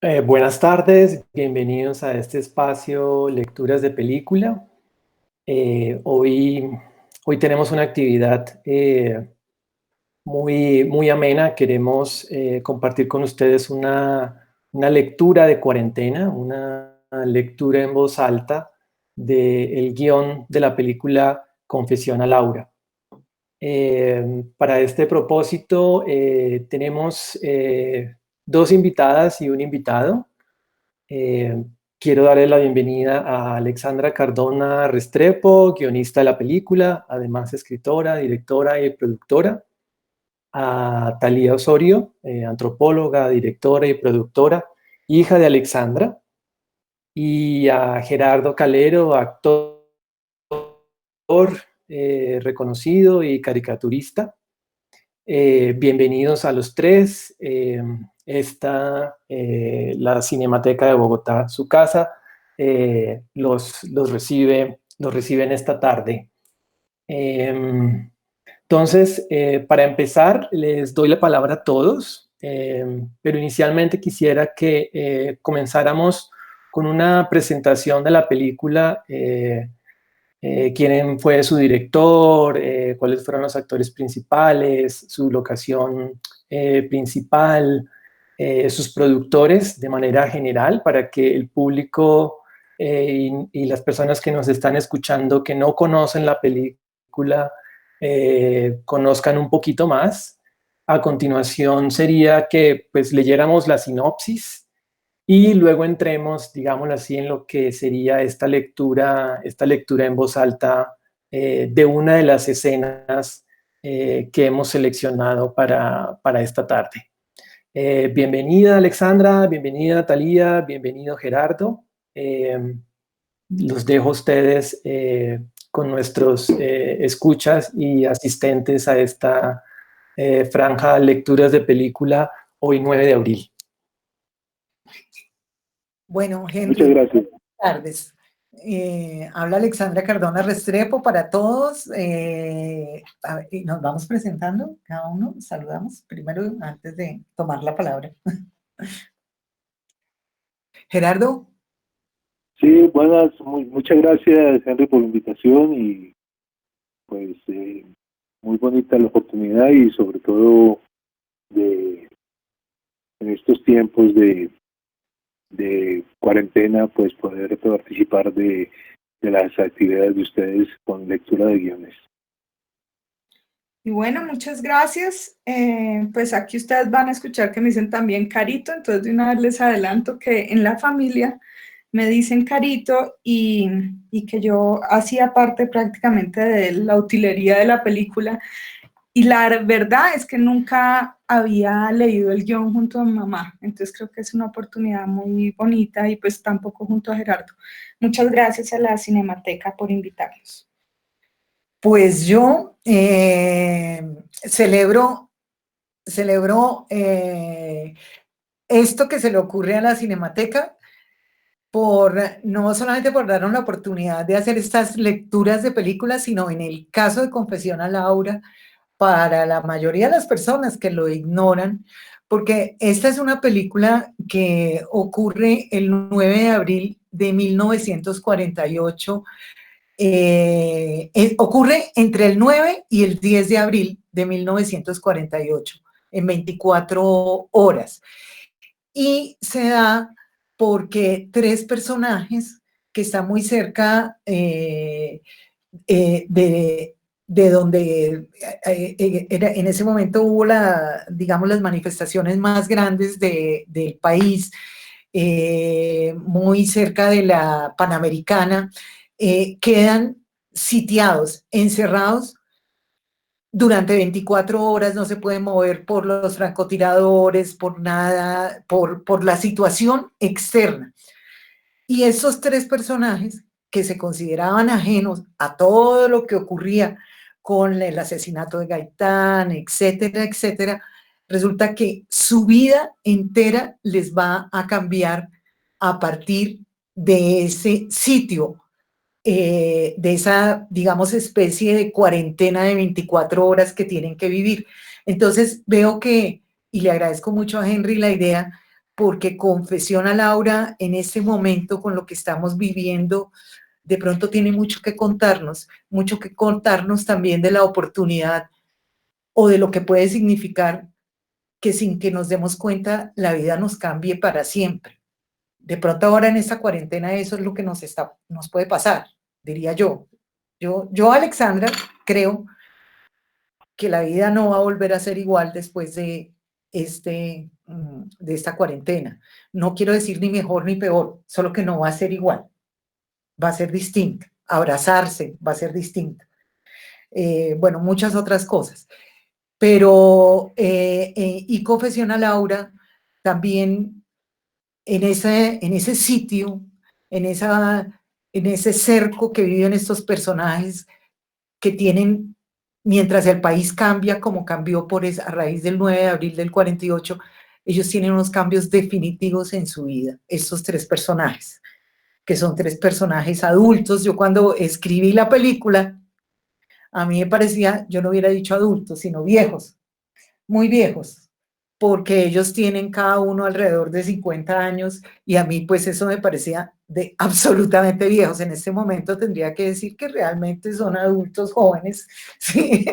Buenas tardes, bienvenidos a este espacio Lecturas de Película. Hoy tenemos una actividad muy amena. Queremos compartir con ustedes una lectura de cuarentena, una lectura en voz alta del guión de la película Confesión a Laura. Para este propósito tenemos dos invitadas y un invitado. Eh, Quiero darle la bienvenida a Alexandra Cardona Restrepo, guionista de la película, además escritora, directora y productora; a Thalía Osorio, antropóloga, directora y productora, hija de Alexandra; y a Gerardo Calero, actor reconocido y caricaturista. Bienvenidos a los tres. La Cinemateca de Bogotá, su casa, los recibe en esta tarde. Entonces, para empezar, les doy la palabra a todos, pero inicialmente quisiera que comenzáramos con una presentación de la película. Quién fue su director, cuáles fueron los actores principales, su locación principal, sus productores de manera general, para que el público y las personas que nos están escuchando que no conocen la película conozcan un poquito más. A continuación sería que pues leyéramos la sinopsis y luego entremos, digámoslo así, en lo que sería esta lectura en voz alta de una de las escenas que hemos seleccionado para esta tarde. Bienvenida Alexandra, bienvenida Thalía, bienvenido Gerardo. Los dejo a ustedes con nuestros escuchas y asistentes a esta franja Lecturas de Película, hoy 9 de abril. Bueno, Henry, muchas gracias. buenas tardes. Habla Alexandra Cardona Restrepo para todos. Nos vamos presentando, cada uno, saludamos primero antes de tomar la palabra. Gerardo. Sí, buenas, muchas gracias Henry por la invitación y pues muy bonita la oportunidad y sobre todo en estos tiempos de cuarentena pues poder participar de las actividades de ustedes con lectura de guiones. Y bueno, muchas gracias. Pues aquí ustedes van a escuchar que me dicen también Carito, entonces de una vez les adelanto que en la familia me dicen Carito y que yo hacía parte prácticamente de la utilería de la película. Y la verdad es que nunca había leído el guión junto a mi mamá, entonces creo que es una oportunidad muy bonita y pues tampoco junto a Gerardo. Muchas gracias a la Cinemateca por invitarnos. Pues yo celebro esto que se le ocurre a la Cinemateca, no solamente por darnos la oportunidad de hacer estas lecturas de películas, sino en el caso de Confesión a Laura, para la mayoría de las personas que lo ignoran, porque esta es una película que ocurre el 9 de abril de 1948. Ocurre entre el 9 y el 10 de abril de 1948, en 24 horas. Y se da porque tres personajes que están muy cerca de donde en ese momento hubo digamos, las manifestaciones más grandes del país, muy cerca de la Panamericana, quedan sitiados, encerrados durante 24 horas, no se pueden mover por los francotiradores, por nada, por la situación externa. Y esos tres personajes que se consideraban ajenos a todo lo que ocurría con el asesinato de Gaitán, etcétera, etcétera, resulta que su vida entera les va a cambiar a partir de ese sitio, de esa, digamos, especie de cuarentena de 24 horas que tienen que vivir. Entonces veo que, y le agradezco mucho a Henry la idea, porque Confesión a Laura en este momento con lo que estamos viviendo, de pronto tiene mucho que contarnos también de la oportunidad o de lo que puede significar que sin que nos demos cuenta la vida nos cambie para siempre. De pronto ahora en esta cuarentena eso es lo que nos puede pasar, diría yo. Yo, Alexandra, creo que la vida no va a volver a ser igual después de esta cuarentena. No quiero decir ni mejor ni peor, solo que no va a ser igual, va a ser distinto. Abrazarse va a ser distinto. Bueno, muchas otras cosas. Pero, y Confesión a Laura, también en ese sitio, en ese cerco que viven estos personajes que tienen, mientras el país cambia como cambió a raíz del 9 de abril del 48, ellos tienen unos cambios definitivos en su vida, estos tres personajes, que son tres personajes adultos. Yo cuando escribí la película, a mí me parecía, yo no hubiera dicho adultos, sino viejos, muy viejos, porque ellos tienen cada uno alrededor de 50 años y a mí pues eso me parecía de absolutamente viejos. En este momento tendría que decir que realmente son adultos jóvenes, ¿sí?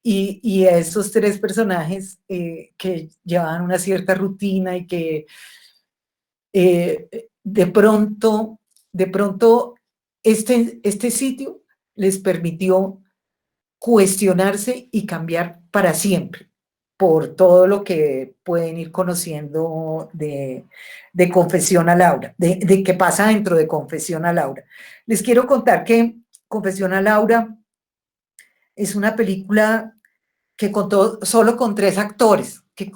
Y a esos tres personajes que llevaban una cierta rutina y que de pronto este sitio les permitió cuestionarse y cambiar para siempre por todo lo que pueden ir conociendo de Confesión a Laura, de qué pasa dentro de Confesión a Laura. Les quiero contar que Confesión a Laura es una película que contó solo con 3 actores, que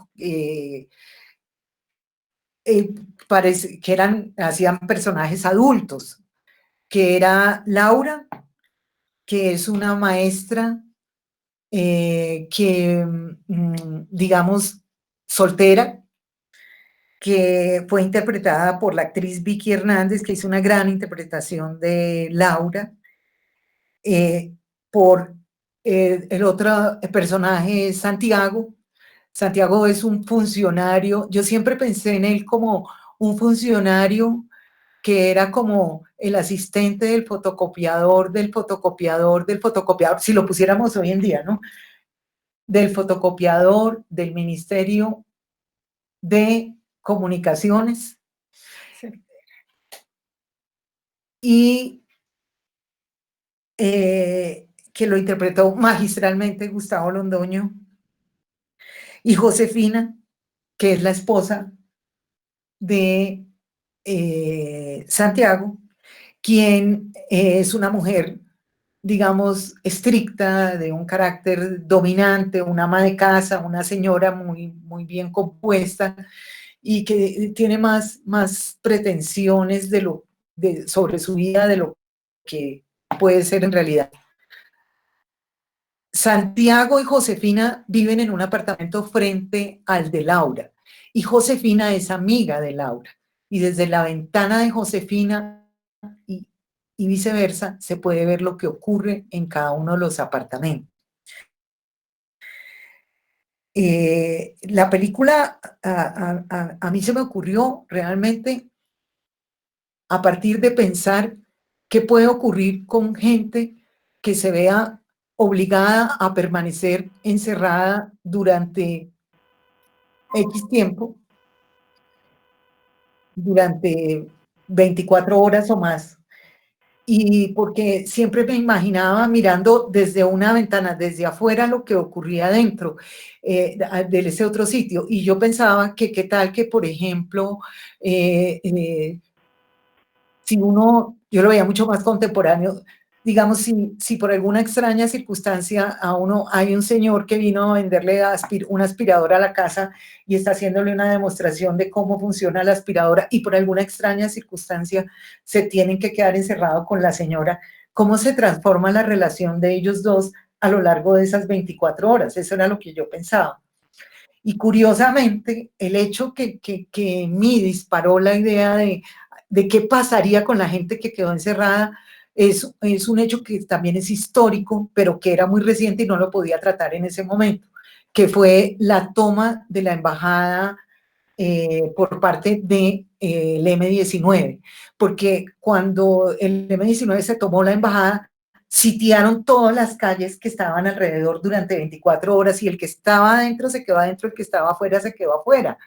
hacían personajes adultos, que era Laura, que es una maestra digamos, soltera, que fue interpretada por la actriz Vicky Hernández, que hizo una gran interpretación de Laura, por el otro personaje, Santiago. Santiago es un funcionario, yo siempre pensé en él como un funcionario que era como el asistente del fotocopiador, si lo pusiéramos hoy en día, ¿no? Del fotocopiador del Ministerio de Comunicaciones. Sí. Y que lo interpretó magistralmente Gustavo Londoño, y Josefina, que es la esposa de Santiago, quien es una mujer, digamos, estricta, de un carácter dominante, una ama de casa, una señora muy, muy bien compuesta y que tiene más pretensiones sobre su vida de lo que puede ser en realidad. Santiago y Josefina viven en un apartamento frente al de Laura, y Josefina es amiga de Laura, y desde la ventana de Josefina y viceversa se puede ver lo que ocurre en cada uno de los apartamentos. La película a mí se me ocurrió realmente a partir de pensar qué puede ocurrir con gente que se vea obligada a permanecer encerrada durante X tiempo, durante 24 horas o más. Y porque siempre me imaginaba mirando desde una ventana, desde afuera, lo que ocurría dentro de ese otro sitio. Y yo pensaba que qué tal que, por ejemplo, si yo lo veía mucho más contemporáneo, digamos, si por alguna extraña circunstancia hay un señor que vino a venderle una aspiradora a la casa y está haciéndole una demostración de cómo funciona la aspiradora, y por alguna extraña circunstancia se tienen que quedar encerrados con la señora, ¿cómo se transforma la relación de ellos dos a lo largo de esas 24 horas? Eso era lo que yo pensaba. Y curiosamente, el hecho que en mí disparó la idea de qué pasaría con la gente que quedó encerrada es un hecho que también es histórico, pero que era muy reciente y no lo podía tratar en ese momento, que fue la toma de la embajada por parte del M-19, porque cuando el M-19 se tomó la embajada, sitiaron todas las calles que estaban alrededor durante 24 horas y el que estaba adentro se quedó adentro, el que estaba afuera se quedó afuera.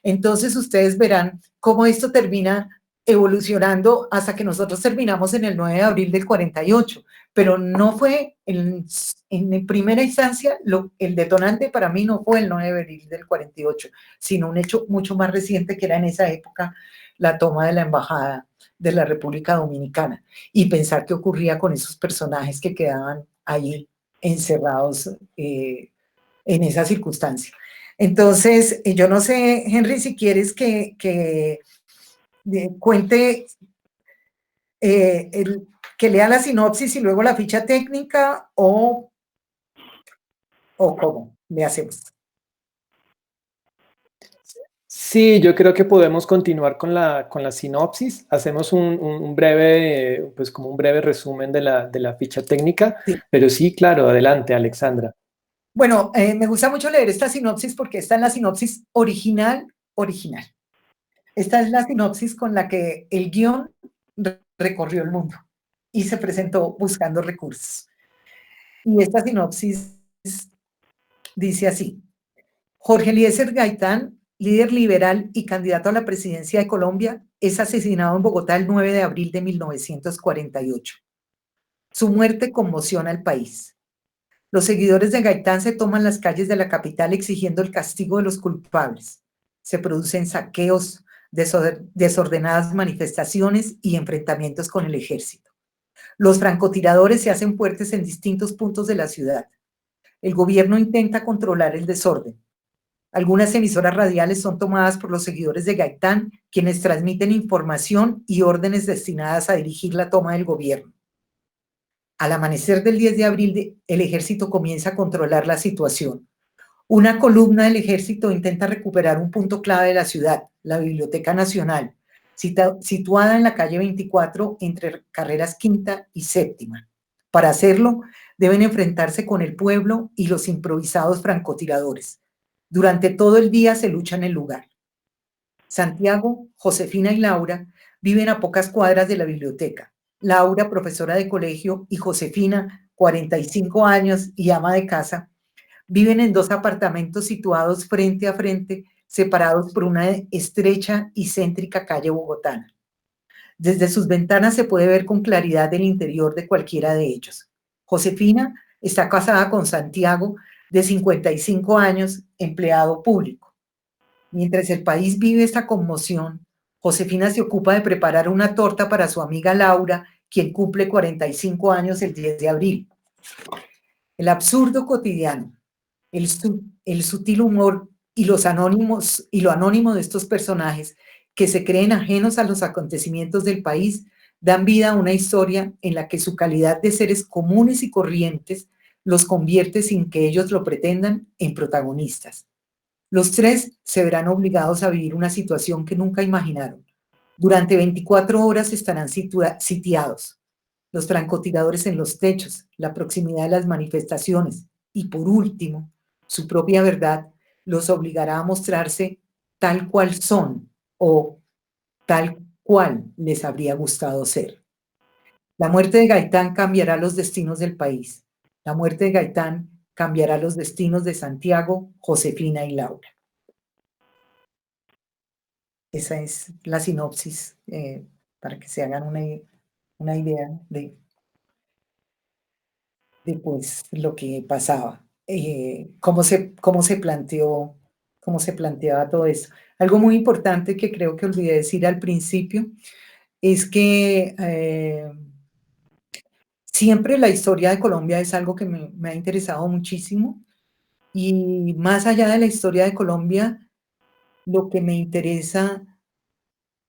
Entonces ustedes verán cómo esto termina evolucionando hasta que nosotros terminamos en el 9 de abril del 48, pero no fue, en primera instancia, el detonante para mí no fue el 9 de abril del 48, sino un hecho mucho más reciente que era en esa época la toma de la embajada de la República Dominicana y pensar qué ocurría con esos personajes que quedaban ahí encerrados en esa circunstancia. Entonces, yo no sé, Henry, si quieres que cuente, que lea la sinopsis y luego la ficha técnica o cómo le hacemos. Sí, yo creo que podemos continuar con la sinopsis. Hacemos un breve, pues como un breve resumen de la ficha técnica, Sí. Pero sí, claro, adelante, Alexandra. Bueno, me gusta mucho leer esta sinopsis porque esta es la sinopsis original. Esta es la sinopsis con la que el guión recorrió el mundo y se presentó buscando recursos. Y esta sinopsis dice así: Jorge Eliezer Gaitán, líder liberal y candidato a la presidencia de Colombia, es asesinado en Bogotá el 9 de abril de 1948. Su muerte conmociona al país. Los seguidores de Gaitán se toman las calles de la capital exigiendo el castigo de los culpables. Se producen saqueos, desordenadas manifestaciones y enfrentamientos con el ejército. Los francotiradores se hacen fuertes en distintos puntos de la ciudad. El gobierno intenta controlar el desorden. Algunas emisoras radiales son tomadas por los seguidores de Gaitán, quienes transmiten información y órdenes destinadas a dirigir la toma del gobierno. Al amanecer del 10 de abril, el ejército comienza a controlar la situación. Una columna del ejército intenta recuperar un punto clave de la ciudad, la Biblioteca Nacional, situada en la calle 24 entre carreras quinta y séptima. Para hacerlo, deben enfrentarse con el pueblo y los improvisados francotiradores. Durante todo el día se lucha en el lugar. Santiago, Josefina y Laura viven a pocas cuadras de la biblioteca. Laura, profesora de colegio, y Josefina, 45 años y ama de casa, viven en 2 apartamentos situados frente a frente, separados por una estrecha y céntrica calle bogotana. Desde sus ventanas se puede ver con claridad el interior de cualquiera de ellos. Josefina está casada con Santiago, de 55 años, empleado público. Mientras el país vive esta conmoción, Josefina se ocupa de preparar una torta para su amiga Laura, quien cumple 45 años el 10 de abril. El absurdo cotidiano, el sutil humor y lo anónimo de estos personajes que se creen ajenos a los acontecimientos del país dan vida a una historia en la que su calidad de seres comunes y corrientes los convierte, sin que ellos lo pretendan, en protagonistas. Los 3 se verán obligados a vivir una situación que nunca imaginaron. Durante 24 horas estarán sitiados. Los francotiradores en los techos, la proximidad de las manifestaciones y, por último, su propia verdad los obligará a mostrarse tal cual son o tal cual les habría gustado ser. La muerte de Gaitán cambiará los destinos del país. La muerte de Gaitán cambiará los destinos de Santiago, Josefina y Laura. Esa es la sinopsis, para que se hagan una idea de pues, lo que pasaba, cómo se planteaba todo esto. Algo muy importante que creo que olvidé decir al principio es que siempre la historia de Colombia es algo que me ha interesado muchísimo, y más allá de la historia de Colombia, lo que me interesa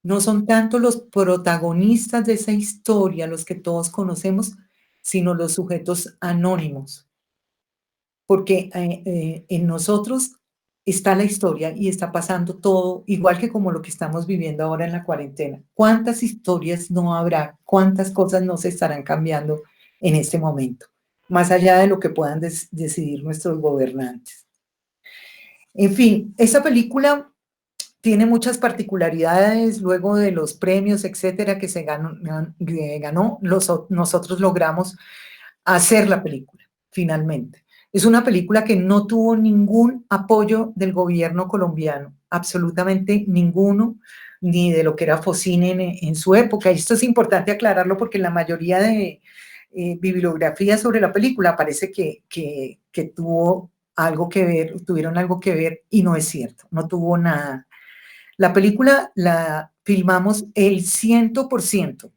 no son tanto los protagonistas de esa historia, los que todos conocemos, sino los sujetos anónimos. Porque en nosotros está la historia y está pasando todo, igual que como lo que estamos viviendo ahora en la cuarentena. ¿Cuántas historias no habrá? ¿Cuántas cosas no se estarán cambiando en este momento? Más allá de lo que puedan decidir nuestros gobernantes. En fin, esa película tiene muchas particularidades luego de los premios, etcétera, que se ganó, nosotros logramos hacer la película, finalmente. Es una película que no tuvo ningún apoyo del gobierno colombiano, absolutamente ninguno, ni de lo que era Focine en su época. Y esto es importante aclararlo porque en la mayoría de bibliografías sobre la película parece que tuvo algo que ver, tuvieron algo que ver, y no es cierto, no tuvo nada. La película la filmamos el 100%,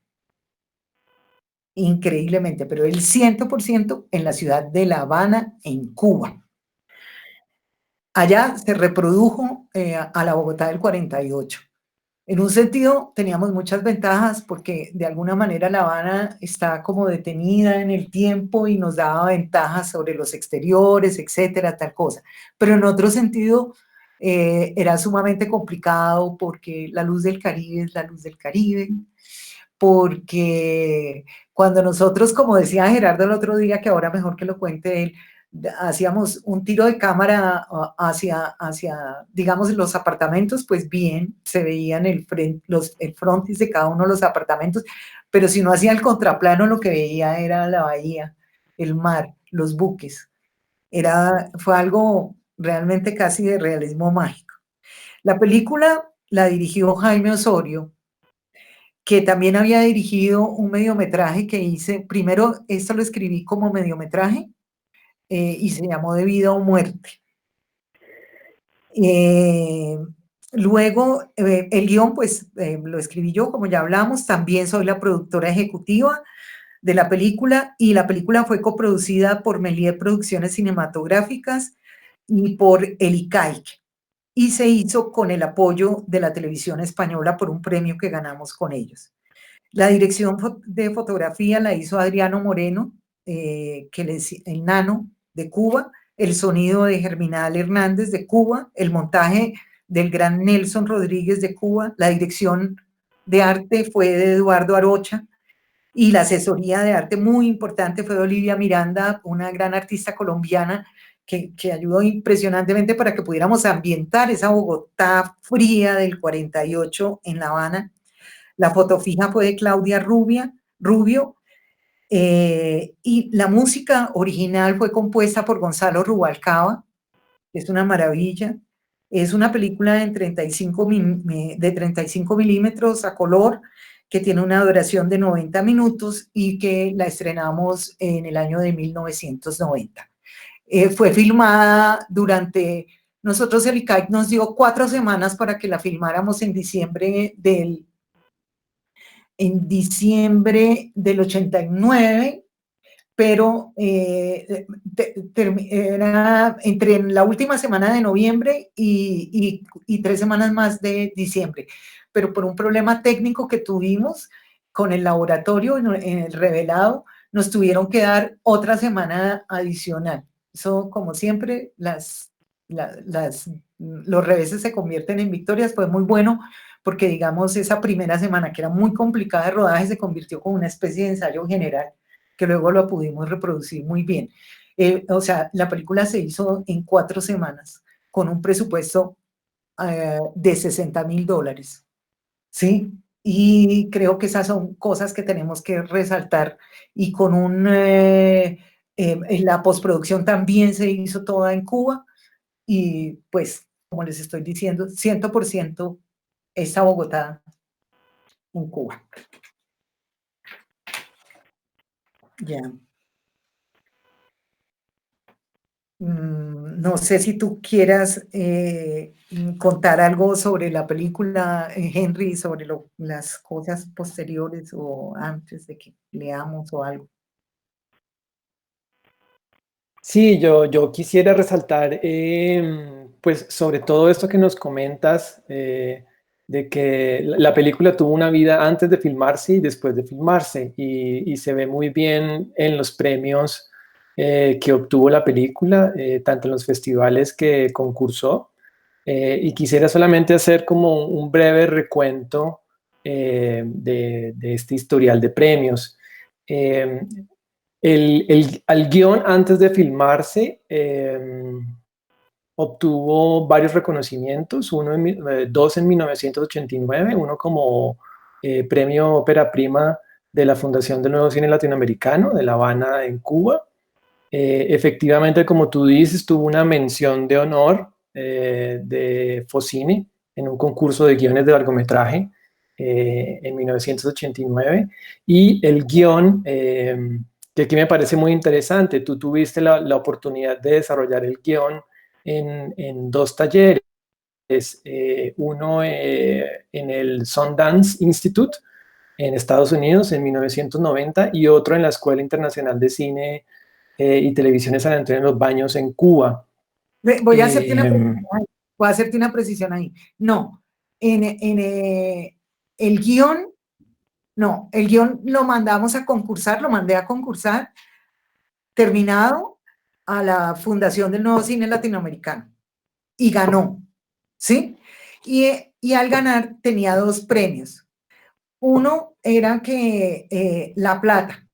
increíblemente, pero el 100% en la ciudad de La Habana, en Cuba. Allá se reprodujo a la Bogotá del 48. En un sentido, teníamos muchas ventajas porque de alguna manera La Habana está como detenida en el tiempo y nos daba ventajas sobre los exteriores, etcétera, tal cosa. Pero en otro sentido, era sumamente complicado porque la luz del Caribe es la luz del Caribe, porque cuando nosotros, como decía Gerardo el otro día, que ahora mejor que lo cuente él, hacíamos un tiro de cámara hacia, digamos, los apartamentos, pues bien, se veían el frontis de cada uno de los apartamentos, pero si no hacía el contraplano, lo que veía era la bahía, el mar, los buques. Fue algo realmente casi de realismo mágico. La película la dirigió Jaime Osorio, que también había dirigido un mediometraje que hice. Primero, esto lo escribí como mediometraje, y se llamó De vida o muerte. Luego, el guión, pues, lo escribí yo, como ya hablamos. También soy la productora ejecutiva de la película, y la película fue coproducida por Melier Producciones Cinematográficas y por el ICAIC, y se hizo con el apoyo de la televisión española por un premio que ganamos con ellos. La dirección de fotografía la hizo Adriano Moreno, el Nano de Cuba, el sonido de Germinal Hernández de Cuba, el montaje del gran Nelson Rodríguez de Cuba, la dirección de arte fue de Eduardo Arocha, y la asesoría de arte muy importante fue de Olivia Miranda, una gran artista colombiana que ayudó impresionantemente para que pudiéramos ambientar esa Bogotá fría del 48 en La Habana. La foto fija fue de Claudia Rubio, y la música original fue compuesta por Gonzalo Rubalcaba, que es una maravilla. Es una película de 35 milímetros a color, que tiene una duración de 90 minutos y que la estrenamos en el año de 1990. Fue filmada nosotros el ICAIC nos dio 4 semanas para que la filmáramos en diciembre del 89, pero era entre la última semana de noviembre y 3 semanas más de diciembre. Pero por un problema técnico que tuvimos con el laboratorio en el revelado, nos tuvieron que dar otra semana adicional. Eso, como siempre, los reveses se convierten en victorias. Fue muy bueno porque, digamos, esa primera semana, que era muy complicada de rodaje, se convirtió como una especie de ensayo general, que luego lo pudimos reproducir muy bien. O sea, la película se hizo en 4 semanas, con un presupuesto de $60,000, ¿sí? Y creo que esas son cosas que tenemos que resaltar. Y con la postproducción también se hizo toda en Cuba, y pues, como les estoy diciendo, 100% esta Bogotá en Cuba. Ya. No sé si tú quieras contar algo sobre la película, Henry, sobre las cosas posteriores o antes de que leamos o algo. Sí, yo quisiera resaltar, pues, sobre todo esto que nos comentas, de que la película tuvo una vida antes de filmarse y después de filmarse, y se ve muy bien en los premios que obtuvo la película, tanto en los festivales que concursó, y quisiera solamente hacer como un breve recuento de este historial de premios. Eh, al guión antes de filmarse, obtuvo varios reconocimientos, dos en 1989, uno como premio ópera prima de la Fundación del Nuevo Cine Latinoamericano de La Habana, en Cuba. Efectivamente, como tú dices, tuvo una mención de honor de Focine en un concurso de guiones de largometraje en 1989. Y el guión, que aquí me parece muy interesante, tú tuviste la oportunidad de desarrollar el guión en dos talleres, uno en el Sundance Institute en Estados Unidos en 1990 y otro en la Escuela Internacional de Cine y Televisión de San Antonio de los Baños en Cuba. Voy a hacerte una precisión ahí. Voy a hacerte una precisión ahí. No, el guión, no, el guión lo mandamos a concursar, lo mandé a concursar, terminado, a la Fundación del Nuevo Cine Latinoamericano. Y ganó, ¿sí? Y al ganar tenía dos premios. Uno era que La Plata,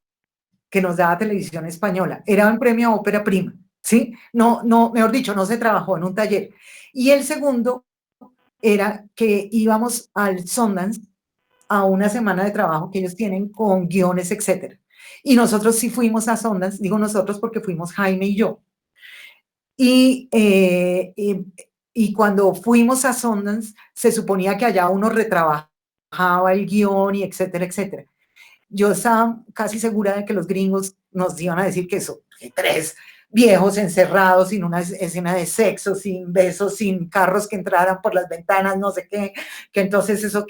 que nos daba Televisión Española, era un premio a ópera prima, ¿sí? No, mejor dicho, no se trabajó en un taller. Y el segundo era que íbamos al Sundance a una semana de trabajo que ellos tienen con guiones, etcétera. Y nosotros sí fuimos a Sundance, digo nosotros porque fuimos Jaime y yo. Y, y cuando fuimos a Sundance, se suponía que allá uno retrabajaba el guión y etcétera, etcétera. Yo estaba casi segura de que los gringos nos iban a decir que eso, que tres viejos encerrados sin una escena de sexo, sin besos, sin carros que entraran por las ventanas, no sé qué, que entonces eso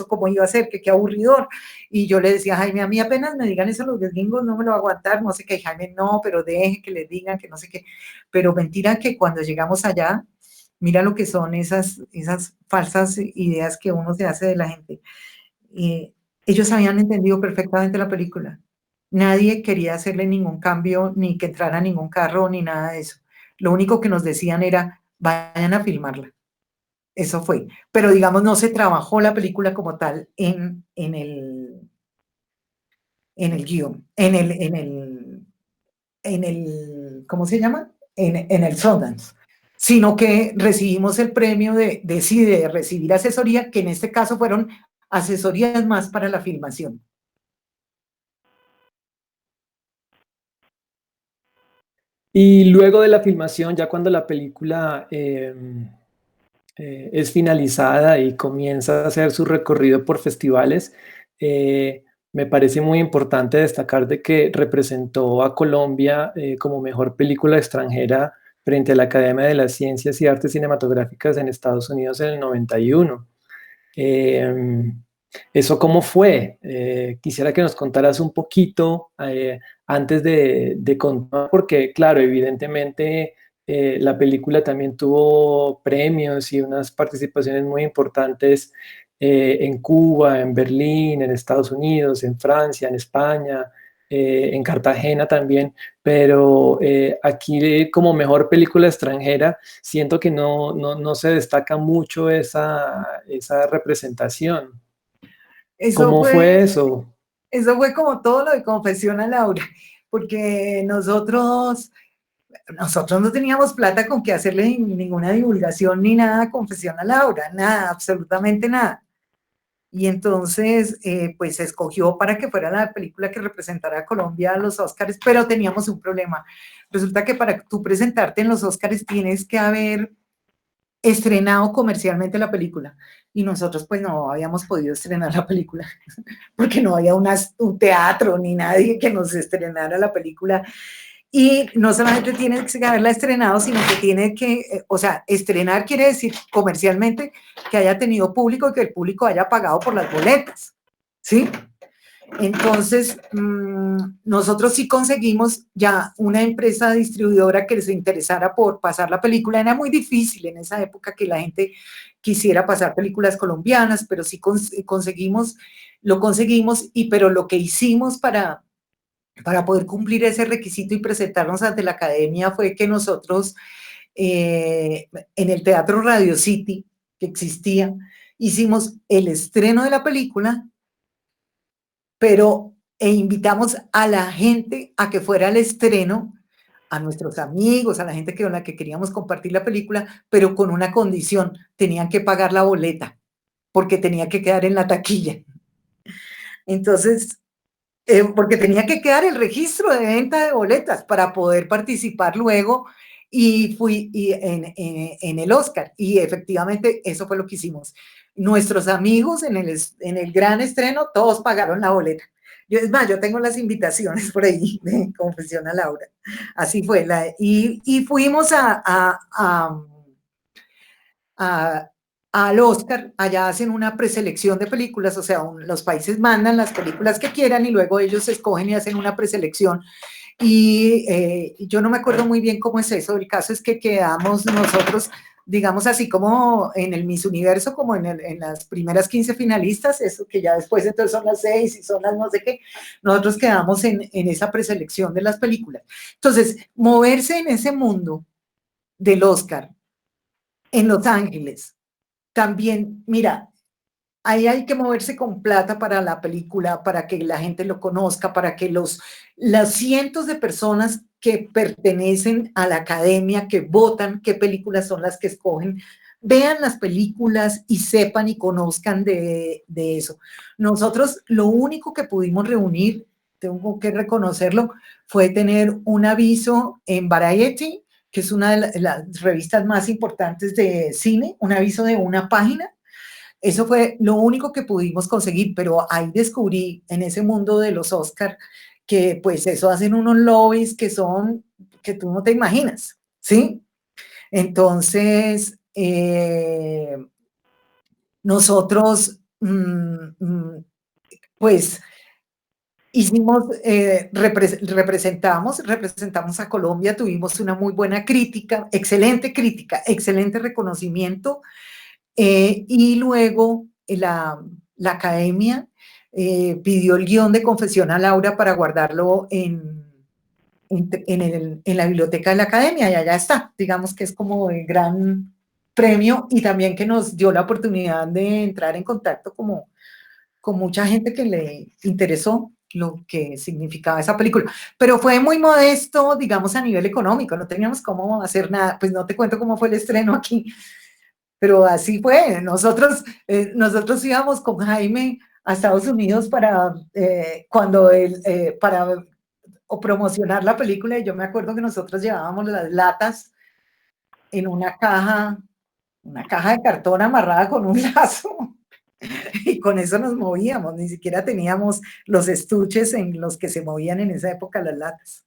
cómo iba a ser, que qué aburridor. Y yo le decía a Jaime, a mí apenas me digan eso los gringos no me lo va a aguantar, no sé qué. Y Jaime, no, pero deje que les digan que no sé qué. Pero mentira que cuando llegamos allá, mira lo que son esas falsas ideas que uno se hace de la gente. Ellos habían entendido perfectamente la película. Nadie quería hacerle ningún cambio, ni que entrara ningún carro, ni nada de eso. Lo único que nos decían era, vayan a filmarla. Eso fue. Pero digamos, no se trabajó la película como tal en el guión, ¿cómo se llama? En el Sundance, sino que recibimos el premio de recibir asesoría, que en este caso fueron asesorías más para la filmación. Y luego de la filmación, ya cuando la película es finalizada y comienza a hacer su recorrido por festivales, me parece muy importante destacar de que representó a Colombia como mejor película extranjera frente a la Academia de las Ciencias y Artes Cinematográficas en Estados Unidos en el 91. ¿Eso cómo fue? Quisiera que nos contaras un poquito antes de contar, porque claro, evidentemente la película también tuvo premios y unas participaciones muy importantes en Cuba, en Berlín, en Estados Unidos, en Francia, en España, en Cartagena también, pero aquí como mejor película extranjera siento que no se destaca mucho esa representación. Eso ¿Cómo fue, fue eso? eso fue como todo lo de Confesión a Laura, porque nosotros no teníamos plata con que hacerle ninguna divulgación ni nada a Confesión a Laura, nada, absolutamente nada. Y entonces, pues se escogió para que fuera la película que representara a Colombia a los Óscares, pero teníamos un problema. Resulta que para tú presentarte en los Óscares tienes que haber estrenado comercialmente la película. Y nosotros pues no habíamos podido estrenar la película, porque no había un teatro ni nadie que nos estrenara la película. Y no solamente tiene que haberla estrenado, sino que tiene que, o sea, estrenar quiere decir comercialmente que haya tenido público y que el público haya pagado por las boletas, ¿sí? Entonces, nosotros sí conseguimos ya una empresa distribuidora que se interesara por pasar la película. Era muy difícil en esa época que la gente quisiera pasar películas colombianas, pero sí lo conseguimos, pero lo que hicimos para poder cumplir ese requisito y presentarnos ante la academia fue que nosotros en el Teatro Radio City, que existía, hicimos el estreno de la película, pero invitamos a la gente a que fuera al estreno a nuestros amigos, a la gente con la que queríamos compartir la película, pero con una condición: tenían que pagar la boleta, porque tenía que quedar en la taquilla. Entonces, porque tenía que quedar el registro de venta de boletas para poder participar luego, y fui en el Oscar, y efectivamente eso fue lo que hicimos. Nuestros amigos en el gran estreno, todos pagaron la boleta. Es más, yo tengo las invitaciones por ahí de Confesión a Laura. Así fue. Y fuimos al Oscar. Allá hacen una preselección de películas, o sea, los países mandan las películas que quieran y luego ellos escogen y hacen una preselección. Y yo no me acuerdo muy bien cómo es eso. El caso es que quedamos nosotros, digamos así como en el Miss Universo, como en las primeras 15 finalistas, eso que ya después entonces son las 6 y son las no sé qué, nosotros quedamos en esa preselección de las películas. Entonces, moverse en ese mundo del Oscar, en Los Ángeles, también, mira, ahí hay que moverse con plata para la película, para que la gente lo conozca, para que los cientos de personas que pertenecen a la academia, que votan qué películas son las que escogen, vean las películas y sepan y conozcan de eso. Nosotros lo único que pudimos reunir, tengo que reconocerlo, fue tener un aviso en Variety, que es una de las revistas más importantes de cine, un aviso de una página. Eso fue lo único que pudimos conseguir, pero ahí descubrí en ese mundo de los Oscar que pues eso hacen unos lobbies que son, que tú no te imaginas, ¿sí? Entonces, nosotros, pues, hicimos, representamos a Colombia, tuvimos una muy buena crítica, excelente reconocimiento. Y luego la academia pidió el guión de Confesión a Laura para guardarlo en la biblioteca de la academia, y allá está. Digamos que es como el gran premio, y también que nos dio la oportunidad de entrar en contacto con mucha gente que le interesó lo que significaba esa película. Pero fue muy modesto, digamos, a nivel económico, no teníamos cómo hacer nada. Pues no te cuento cómo fue el estreno aquí, pero así fue. Nosotros íbamos con Jaime a Estados Unidos para promocionar la película, y yo me acuerdo que nosotros llevábamos las latas en una caja de cartón amarrada con un lazo, y con eso nos movíamos. Ni siquiera teníamos los estuches en los que se movían en esa época las latas.